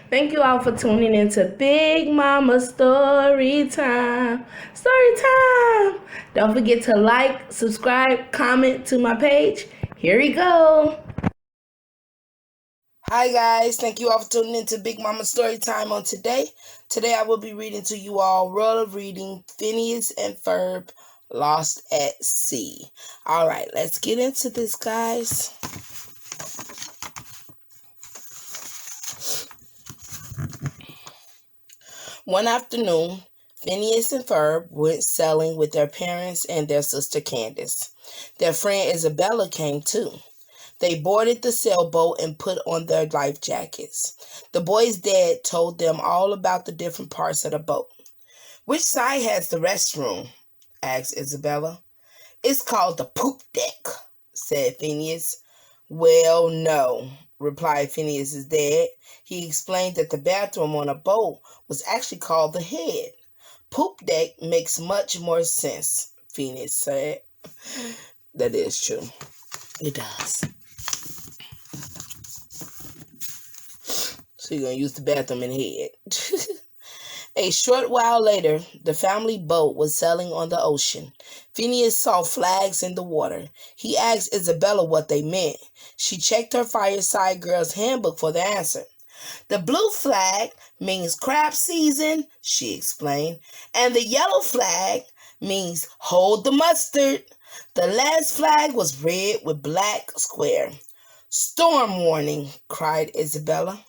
Thank you all for tuning into Big Mama Story Time. Story Time! Don't forget to like, subscribe, comment to my page. Here we go. Hi guys, thank you all for tuning into Big Mama Story Time on today. Today I will be reading to you all World of Reading, Phineas and Ferb, Lost at Sea. Alright, let's get into this, guys. One afternoon, Phineas and Ferb went sailing with their parents and their sister Candace. Their friend Isabella came too. They boarded the sailboat and put on their life jackets. The boys' dad told them all about the different parts of the boat. "Which side has the restroom?" asked Isabella. "It's called the poop deck," said Phineas. "Well, no," replied Phineas's dad. He explained that the bathroom on a boat was actually called the head. "Poop deck makes much more sense," Phineas said. That is true. It does. So you're going to use the bathroom in head. A short while later, the family boat was sailing on the ocean. Phineas saw flags in the water. He asked Isabella what they meant. She checked her Fireside Girls handbook for the answer. "The blue flag means crab season," she explained, "and the yellow flag means hold the mustard. The last flag was red with black square." "Storm warning," cried Isabella.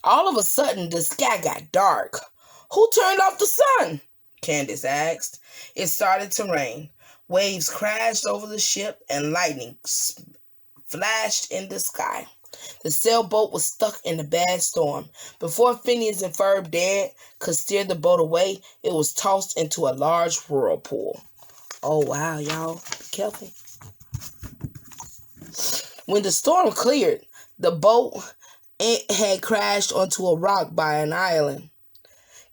All of a sudden, the sky got dark. "Who turned off the sun?" Candace asked. It started to rain. Waves crashed over the ship and lightning flashed in the sky. The sailboat was stuck in a bad storm. Before Phineas and Ferb dared could steer the boat away, it was tossed into a large whirlpool. Oh, wow, y'all. Be careful. When the storm cleared, the boat had crashed onto a rock by an island.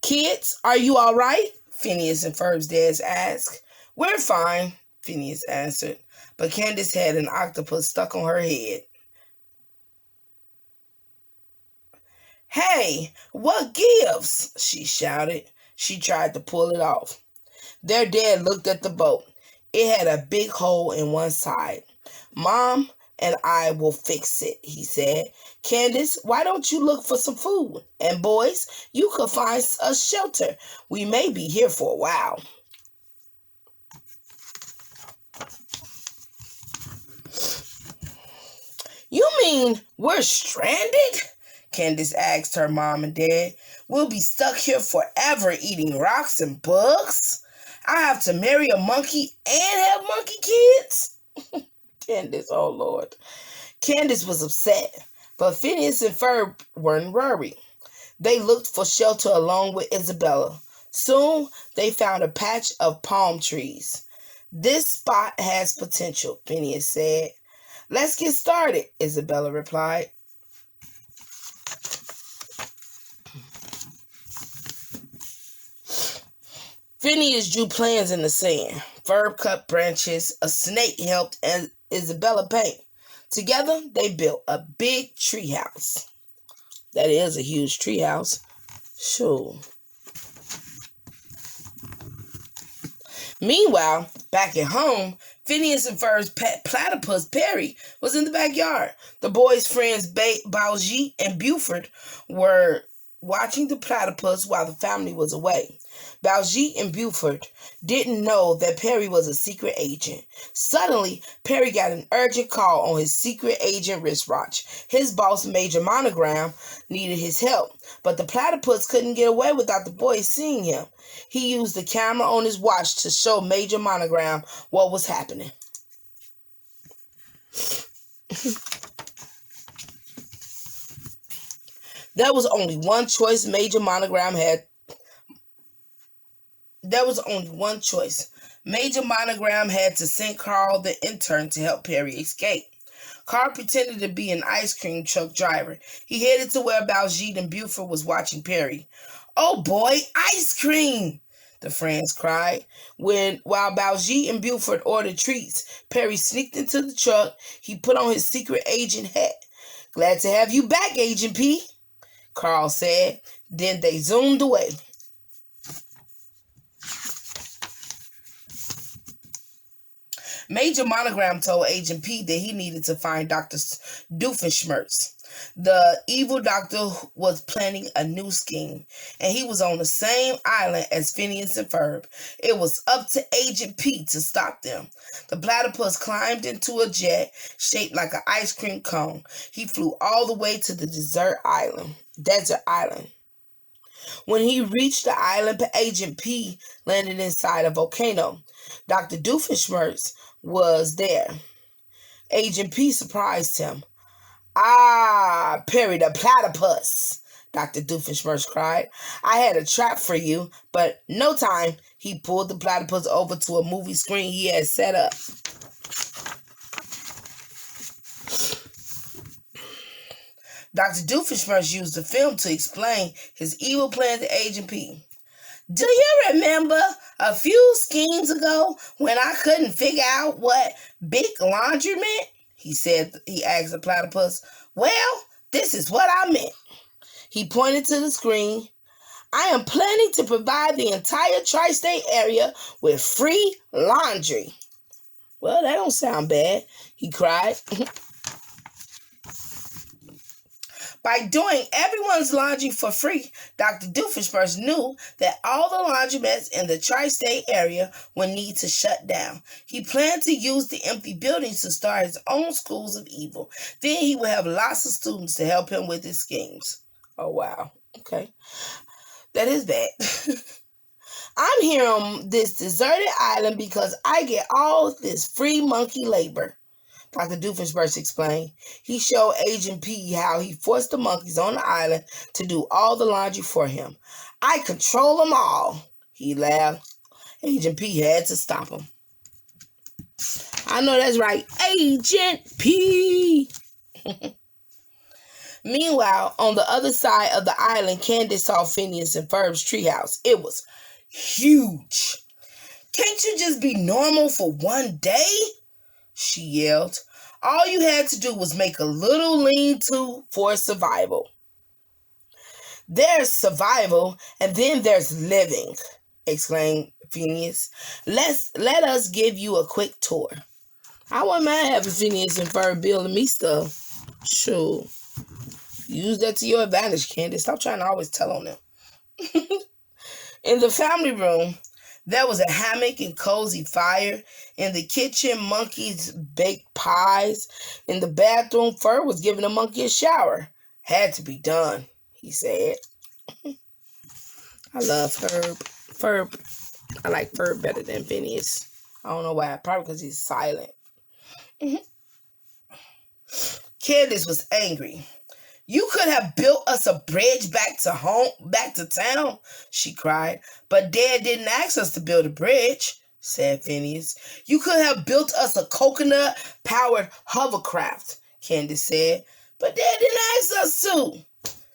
"Kids, are you all right?" Phineas and Ferb's dad asked. "We're fine," Phineas answered, but Candace had an octopus stuck on her head. "Hey, what gives?" she shouted. She tried to pull it off. Their dad looked at the boat. It had a big hole in one side. "Mom and I will fix it," he said. "Candace, why don't you look for some food? And boys, you could find us shelter. We may be here for a while." "You mean we're stranded?" Candace asked her mom and dad. "We'll be stuck here forever eating rocks and bugs? I have to marry a monkey and have monkey kids?" Candace, oh Lord. Candace was upset, but Phineas and Ferb weren't worried. They looked for shelter along with Isabella. Soon they found a patch of palm trees. "This spot has potential," Phineas said. "Let's get started," Isabella replied. Phineas drew plans in the sand. Ferb cut branches. A snake helped Isabella paint. Together, they built a big tree house. That is a huge tree house. Sure. Meanwhile, back at home, Phineas and Ferb's pet platypus, Perry, was in the backyard. The boys' friends Baljeet and Buford were watching the platypus while the family was away. Baljeet and Buford didn't know that Perry was a secret agent. Suddenly, Perry got an urgent call on his secret agent wristwatch. His boss, Major Monogram, needed his help, but the platypus couldn't get away without the boys seeing him. He used the camera on his watch to show Major Monogram what was happening. There was only one choice Major Monogram had. There was only one choice. Major Monogram had to send Carl the intern to help Perry escape. Carl pretended to be an ice cream truck driver. He headed to where Baljeet and Buford was watching Perry. "Oh boy, ice cream!" the friends cried. While Baljeet and Buford ordered treats, Perry sneaked into the truck. He put on his secret agent hat. "Glad to have you back, Agent P," Carl said. Then they zoomed away. Major Monogram told Agent P that he needed to find Dr. Doofenshmirtz. The evil doctor was planning a new scheme, and he was on the same island as Phineas and Ferb. It was up to Agent P to stop them. The platypus climbed into a jet shaped like an ice cream cone. He flew all the way to the desert island. When he reached the island, Agent P landed inside a volcano. Dr. Doofenshmirtz was there. Agent P surprised him. "Ah, Perry the platypus," Dr. Doofenshmirtz cried. "I had a trap for you, but no time." He pulled the platypus over to a movie screen he had set up. Dr. Doofenshmirtz used the film to explain his evil plan to Agent P. "Do you remember a few schemes ago when I couldn't figure out what big laundry meant?" He asked the platypus. "Well, this is what I meant." He pointed to the screen. "I am planning to provide the entire tri-state area with free laundry." "Well, that don't sound bad," he cried. By doing everyone's laundry for free, Dr. Doofenshmirtz knew that all the laundromats in the tri-state area would need to shut down. He planned to use the empty buildings to start his own schools of evil. Then he would have lots of students to help him with his schemes. Oh, wow. Okay. That is bad. "I'm here on this deserted island because I get all this free monkey labor," Dr. Doofenshmirtz explained. He showed Agent P how he forced the monkeys on the island to do all the laundry for him. "I control them all," he laughed. Agent P had to stop him. I know that's right, Agent P. Meanwhile, on the other side of the island, Candace saw Phineas and Ferb's treehouse. It was huge. "Can't you just be normal for one day?" she yelled. "All you had to do was make a little lean-to for survival." "There's survival, and then there's living," exclaimed Phineas. Let us give you a quick tour." I wouldn't mind having Phineas and Ferb building me stuff. Sure. Use that to your advantage, Candace. Stop trying to always tell on them. In the family room, there was a hammock and cozy fire. In the kitchen, monkeys baked pies. In the bathroom, Ferb was giving a monkey a shower. "Had to be done," he said. I love Ferb. I like Ferb better than Phineas. I don't know why. Probably because he's silent. Candace was angry. "You could have built us a bridge back to town," she cried. "But Dad didn't ask us to build a bridge," said Phineas. "You could have built us a coconut-powered hovercraft," Candace said. "But Dad didn't ask us to,"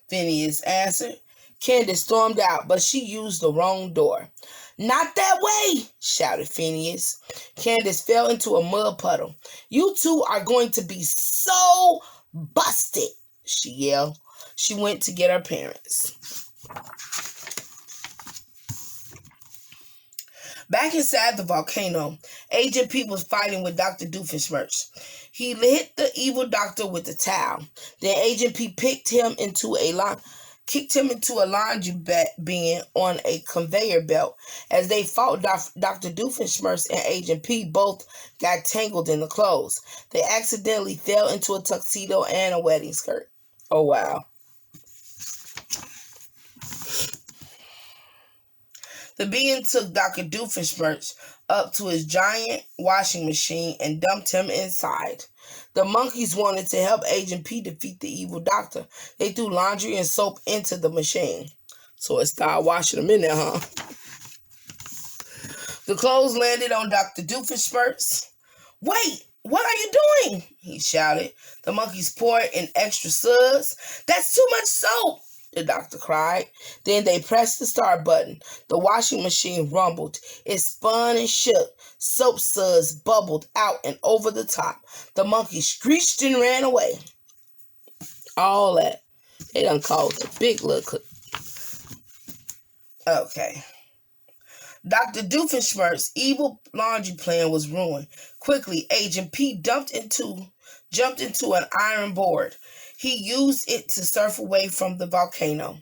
Phineas answered. Candace stormed out, but she used the wrong door. "Not that way!" shouted Phineas. Candace fell into a mud puddle. "You two are going to be so busted," she yelled. She went to get her parents. Back inside the volcano, Agent P was fighting with Dr. Doofenshmirtz. He hit the evil doctor with a towel. Then Agent P kicked him into a laundry bin on a conveyor belt. As they fought, Dr. Doofenshmirtz and Agent P both got tangled in the clothes. They accidentally fell into a tuxedo and a wedding skirt. Oh, wow. The being took Dr. Doofenshmirtz up to his giant washing machine and dumped him inside. The monkeys wanted to help Agent P defeat the evil doctor. They threw laundry and soap into the machine. So it started washing them in there, huh? The clothes landed on Dr. Doofenshmirtz. "Wait, what are you doing?" he shouted. The monkeys poured in extra suds. "That's too much soap," the doctor cried. Then they pressed the start button. The washing machine rumbled. It spun and shook. Soap suds bubbled out and over the top. The monkey screeched and ran away. All that. They done caused a big look. Okay. Dr. Doofenshmirtz's evil laundry plan was ruined. Quickly, Agent P jumped into an iron board. He used it to surf away from the volcano.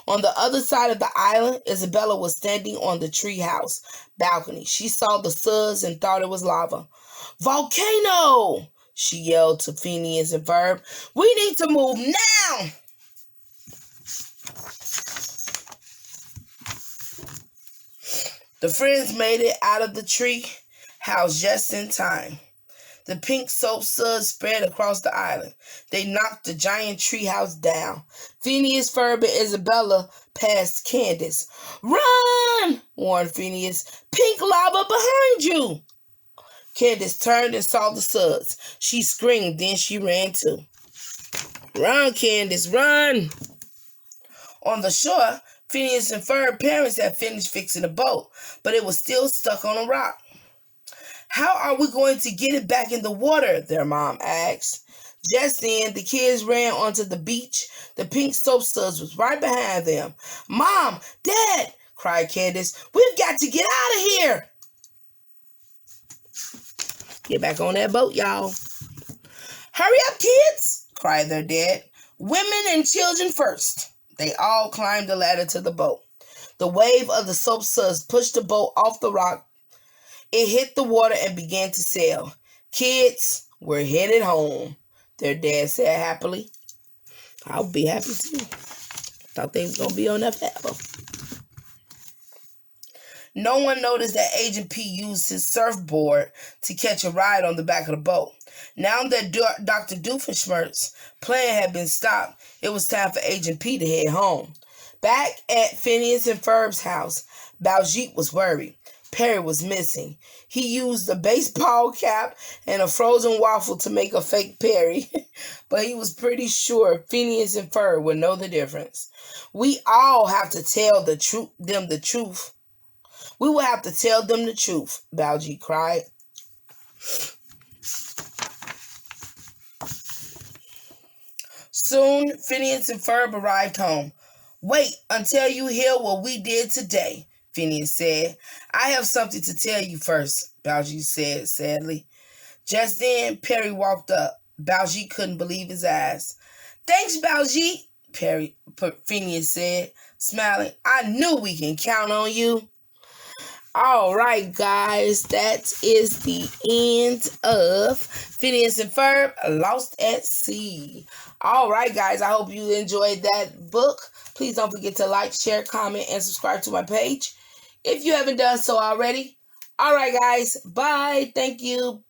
On the other side of the island, Isabella was standing on the treehouse balcony. She saw the suds and thought it was lava. "Volcano!" she yelled to Phineas and Ferb. "We need to move now!" The friends made it out of the tree house just in time. The pink soap suds spread across the island. They knocked the giant treehouse down. Phineas, Ferb, and Isabella passed Candace. "Run!" warned Phineas. "Pink lava behind you!" Candace turned and saw the suds. She screamed, then she ran too. "Run, Candace, run!" On the shore, Phineas and Ferb parents had finished fixing the boat, but it was still stuck on a rock. "How are we going to get it back in the water?" their mom asked. Just then, the kids ran onto the beach. The pink soap suds was right behind them. "Mom! Dad!" cried Candace. "We've got to get out of here!" "Get back on that boat, y'all." "Hurry up, kids!" cried their dad. "Women and children first." They all climbed the ladder to the boat. The wave of the soap suds pushed the boat off the rock. It hit the water and began to sail. "Kids, we're headed home," their dad said happily. I'll be happy too. Thought they was going to be on that forever. No one noticed that Agent P used his surfboard to catch a ride on the back of the boat. Now that Dr. Doofenshmirtz's plan had been stopped, it was time for Agent P to head home. Back at Phineas and Ferb's house, Baljeet was worried. Perry was missing. He used a baseball cap and a frozen waffle to make a fake Perry, but he was pretty sure Phineas and Ferb would know the difference. "We all have to tell them the truth. We will have to tell them the truth," Baljeet cried. Soon, Phineas and Ferb arrived home. "Wait until you hear what we did today," Phineas said. "I have something to tell you first," Baljeet said sadly. Just then, Perry walked up. Baljeet couldn't believe his eyes. "Thanks, Baljeet," Phineas said, smiling. "I knew we can count on you." All right, guys, that is the end of Phineas and Ferb, Lost at Sea. All right, guys, I hope you enjoyed that book. Please don't forget to like, share, comment, and subscribe to my page if you haven't done so already. All right, guys, bye. Thank you.